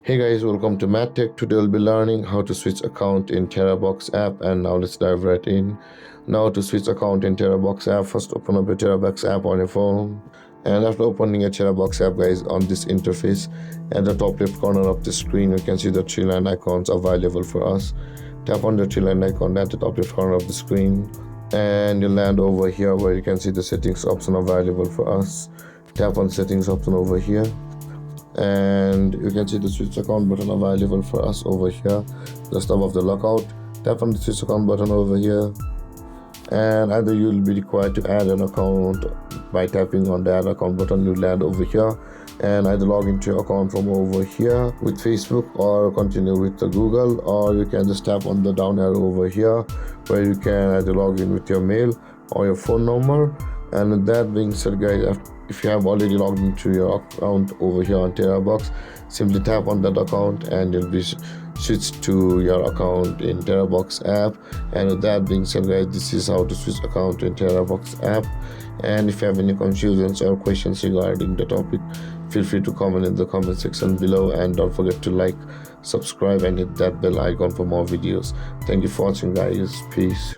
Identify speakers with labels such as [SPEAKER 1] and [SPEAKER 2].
[SPEAKER 1] Hey guys, welcome to MadTech. Today we'll be learning how to switch account in Terabox app, and now let's dive right in. Now to switch account in Terabox app, first open up your Terabox app on your phone. And after opening a Terabox app, guys, on this interface, at the top left corner of the screen, you can see the three line icons available for us. Tap on the three line icon at the top left corner of the screen, and you'll land over here where you can see the settings option available for us. Tap on settings option over here, and you can see the switch account button available for us over here just above the lockout. Tap on the switch account button over here, and either you'll be required to add an account by tapping on the add account button. You land over here and either log into your account from over here with Facebook or continue with the Google, or you can just tap on the down arrow over here where you can either log in with your mail or your phone number. And with that being said, guys, if you have already logged into your account over here on Terabox, simply tap on that account and you'll be switched to your account in Terabox app. And with that being said, guys, this is how to switch account in Terabox app. And if you have any confusions or questions regarding the topic, feel free to comment in the comment section below, and don't forget to like, subscribe and hit that bell icon for more videos. Thank you for watching, guys. Peace.